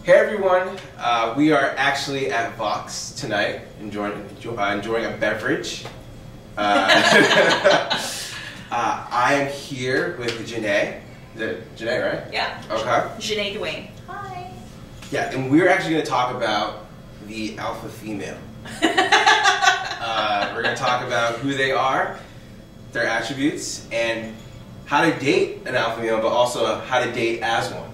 Hey everyone, we are actually at Vox tonight, enjoying a beverage. I am here with Ja-nae. Is it Ja-nae, right? Yeah. Okay. Ja-nae Duane. Hi. Yeah, and we're actually going to talk about the alpha female. We're going to talk about who they are, their attributes, and how to date an alpha male, but also how to date as one.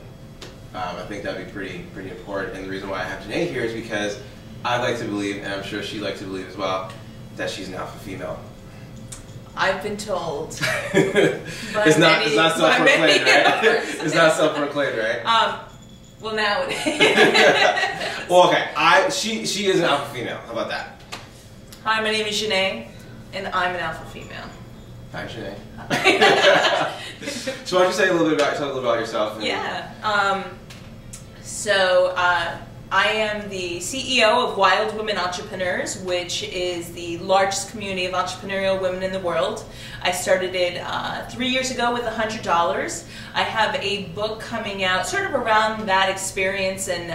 I think that'd be pretty important, and the reason why I have Ja-nae here is because I'd like to believe, and I'm sure she'd like to believe as well, that she's an alpha female. I've been told. It's not self-proclaimed, right? It's not self-proclaimed, right? Well, now it is. Well, okay. She is an alpha female. How about that? Hi, my name is Ja-nae, and I'm an alpha female. Hi, Ja-nae. So why don't you say a little bit about yourself? Yeah. So I am the CEO of Wild Women Entrepreneurs, which is the largest community of entrepreneurial women in the world. I started it 3 years ago with $100. I have a book coming out sort of around that experience and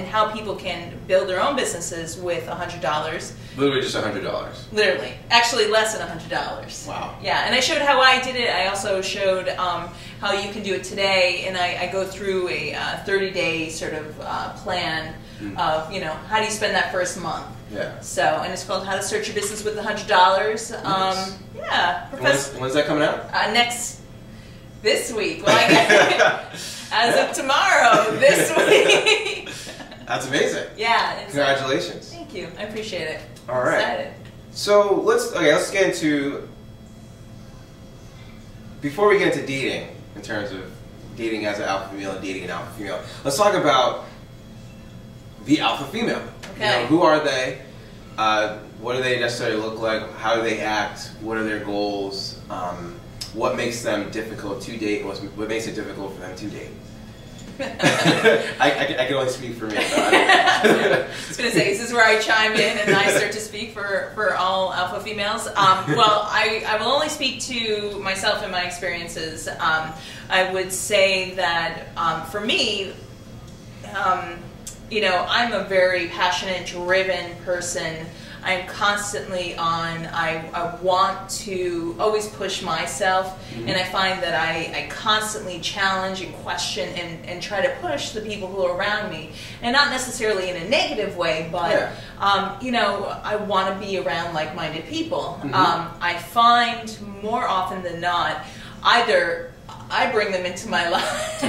how people can build their own businesses with $100. Literally just $100. Literally. Actually less than $100. Wow. Yeah, and I showed how I did it. I also showed how you can do it today, and I go through a 30-day sort of plan of, how do you spend that first month. Yeah. So, and it's called How to Start Your Business with $100. Nice. Yeah. When's that coming out? This week. Well, I guess as of tomorrow, this week. That's amazing. Yeah. Congratulations. Thank you. I appreciate it. All right. Excited. So let's get into, before we get into dating, in terms of dating as an alpha female and dating an alpha female, let's talk about the alpha female. Okay. Who are they? What do they necessarily look like? How do they act? What are their goals? What makes them difficult to date? What makes it difficult for them to date? I can only speak for me. So I was going to say, is this where I chime in and I start to speak for all alpha females? Well, I will only speak to myself and my experiences. I would say that for me, I'm a very passionate, driven person. I'm constantly on. I want to always push myself, and I find that I constantly challenge and question and try to push the people who are around me, and not necessarily in a negative way, but I want to be around like-minded people. I find more often than not, either I bring them into my life,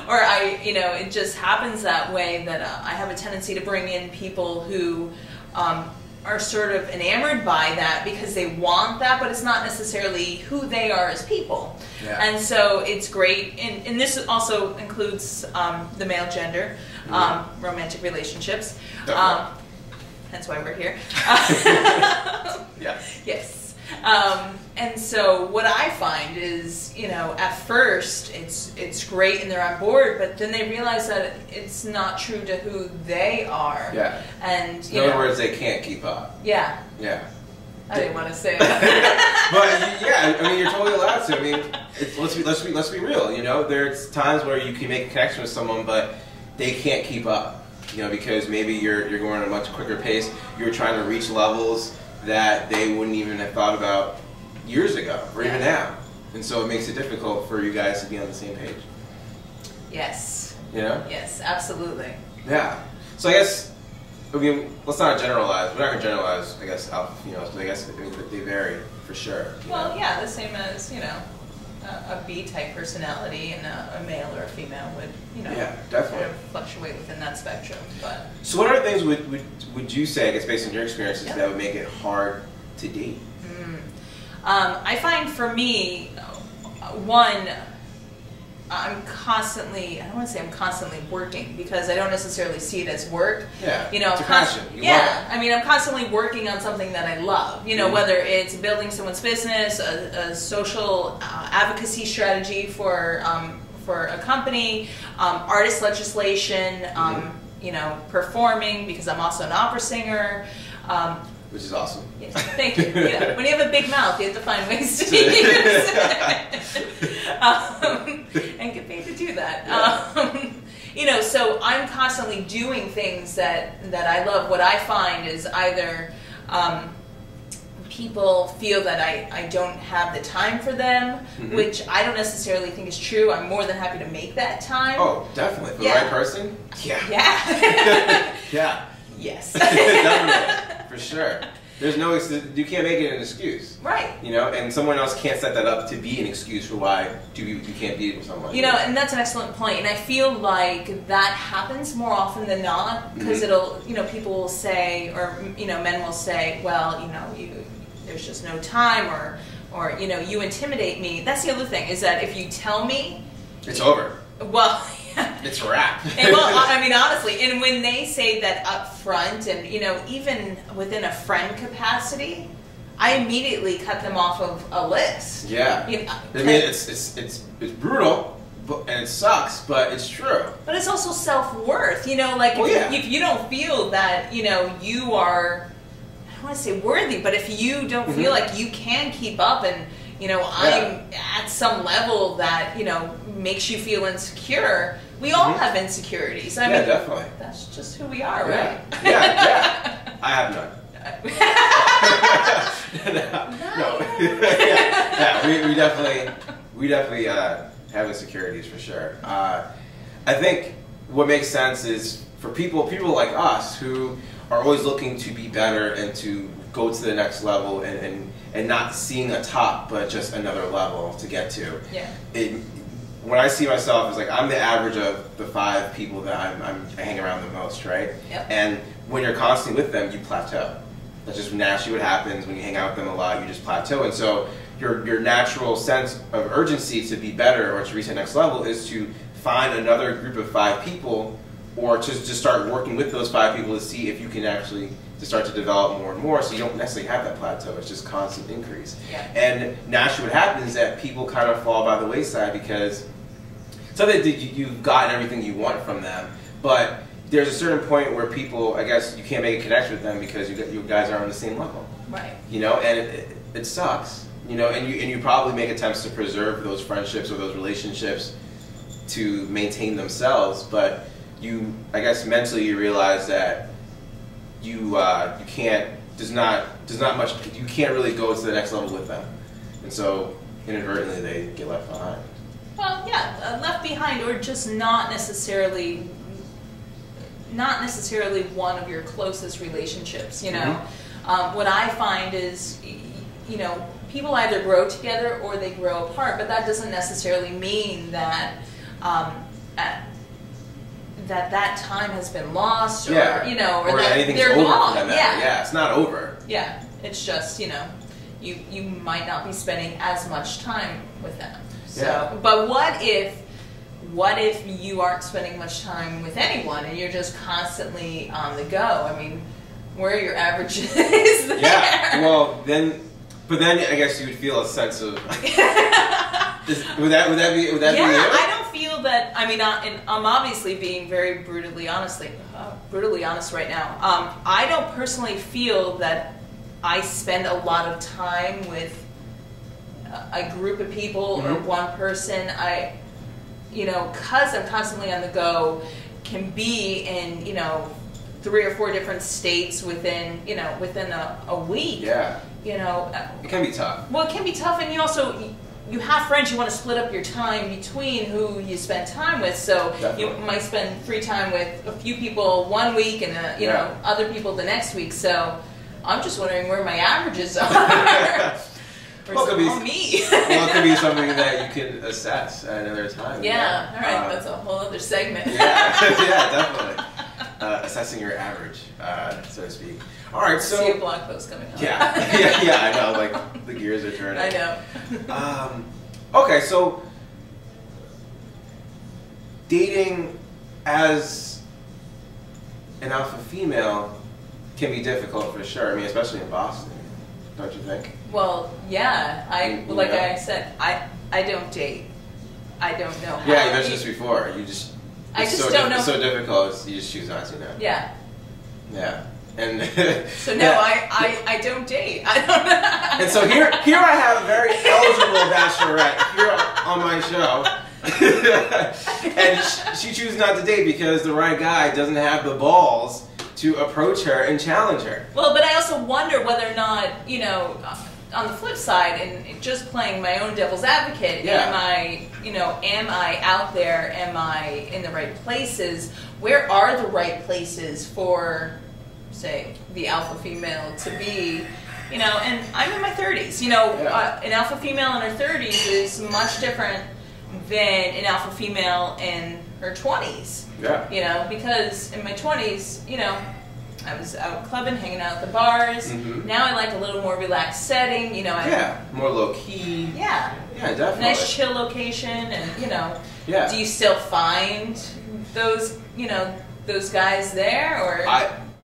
or it just happens that way that I have a tendency to bring in people who are sort of enamored by that because they want that, but it's not necessarily who they are as people. Yeah. And so it's great, and this also includes the male gender, romantic relationships. That's why we're here. Yes. Yes. And so what I find is, at first it's great and they're on board, but then they realize that it's not true to who they are. Yeah. And in other words, they can't keep up. Yeah. Yeah. I didn't want to say that. But yeah, I mean, you're totally allowed to. I mean, let's be real. There's times where you can make a connection with someone, but they can't keep up. Because maybe you're going at a much quicker pace. You're trying to reach levels that they wouldn't even have thought about years ago, or even now. And so it makes it difficult for you guys to be on the same page. Yes. Yes, absolutely. Yeah. So I guess, let's not generalize. We're not going to generalize, I guess, alpha females, but I guess they vary for sure. Well, yeah, the same as, a B-type personality and a male or a female would, yeah, definitely sort of fluctuate within that spectrum. But so what other things would you say, I guess based on your experiences, that would make it hard to date? I find for me, one, I'm constantly, I don't want to say I'm constantly working because I don't necessarily see it as work. Yeah, it's a passion. You love it. I mean, I'm constantly working on something that I love. Whether it's building someone's business, a social advocacy strategy for a company, artist legislation, performperforming because I'm also an opera singer. Which is awesome. Yeah, thank you. When you have a big mouth, you have to find ways to use it. And get paid to do that. so I'm constantly doing things that I love. What I find is either people feel that I don't have the time for them, which I don't necessarily think is true. I'm more than happy to make that time. Oh, definitely. For the right person? Yeah. Yeah. Yeah. Yes. Definitely. For sure. There's no, you can't make it an excuse. Right. You know, and someone else can't set that up to be an excuse for why you can't be with someone. You know, and that's an excellent point. And I feel like that happens more often than not, because it'll, you know, people will say, or, you know, men will say, well, you know, there's just no time, or, you know, you intimidate me. That's the other thing, is that if you tell me, it's over. Well, it's a wrap. And, well, I mean, honestly, and when they say that up front, and, you know, even within a friend capacity, I immediately cut them off of a list. Yeah. You know, I mean, it's brutal, and it sucks, but it's true. But it's also self-worth. You know, like, if you don't feel that, you know, you are, I don't want to say worthy, but if you don't feel like you can keep up, and, you know, I'm at some level that, you know, makes you feel insecure. We all have insecurities. I mean, definitely. That's just who we are, right? Yeah. I have none. No. We definitely have insecurities for sure. I think what makes sense is for people like us who are always looking to be better and to go to the next level, and not seeing a top, but just another level to get to. Yeah. When I see myself, it's like I'm the average of the 5 people that I hang around the most, right? Yep. And when you're constantly with them, you plateau. That's just naturally what happens when you hang out with them a lot. You just plateau, and so your natural sense of urgency to be better or to reach the next level is to find another group of 5 people, or to just start working with those 5 people to see if you can actually to start to develop more and more, so you don't necessarily have that plateau. It's just constant increase. Yeah. And naturally what happens is that people kind of fall by the wayside because it's not that you've gotten everything you want from them, but there's a certain point where people, I guess, you can't make a connection with them because you guys are on the same level. Right. You know, and it sucks. You know, and you probably make attempts to preserve those friendships or those relationships to maintain themselves, but I guess mentally you realize that you can't really go to the next level with them, and so inadvertently they get left behind. Well, yeah, left behind, or just not necessarily one of your closest relationships. You know, what I find is, you know, people either grow together or they grow apart, but that doesn't necessarily mean that that time has been lost, or you know, or that anything's they're over gone. for them. Yeah, it's not over. Yeah, it's just, you know, you might not be spending as much time with them. So, but what if you aren't spending much time with anyone and you're just constantly on the go? I mean, where are your averages there? Yeah, well but then I guess you would feel a sense of would that be it? I don't feel that. I mean, and I'm obviously being very brutally honest right now. I don't personally feel that I spend a lot of time with a group of people or one person. Because I'm constantly on the go, can be in, you know, 3 or 4 different states within a week. Yeah. You know, it can be tough. Well, it can be tough, and you have friends. You want to split up your time between who you spend time with. So you might spend free time with a few people one week, and other people the next week. So I'm just wondering where my averages are. Well, it could be something that you can assess at another time. Yeah, all right, that's a whole other segment. Yeah, definitely. Assessing your average, so to speak. All right, so see a blog post coming up. Yeah, I know. Like the gears are turning. I know. Okay, so dating as an alpha female can be difficult for sure. I mean, especially in Boston, don't you think? Well, yeah. I said, I don't date. I don't know how. Yeah, you mentioned this before. I just don't know. It's so difficult. You just choose not to know. Yeah. Yeah. And so no, I don't date. I don't know. And so here I have a very eligible bachelorette here on my show. And she chooses not to date because the right guy doesn't have the balls to approach her and challenge her. Well, but I also wonder whether or not, you know, on the flip side, and just playing my own devil's advocate, am I out there? Am I in the right places? Where are the right places for, say, the alpha female to be? You know, and I'm in my 30s. You know, an alpha female in her 30s is much different than an alpha female in her 20s. Yeah. You know, because in my 20s, you know, I was out clubbing, hanging out at the bars. Now I like a little more relaxed setting. You know, more low key. Yeah. Yeah, definitely. Nice chill location, and you know. Yeah. Do you still find those, you know, those guys there, or?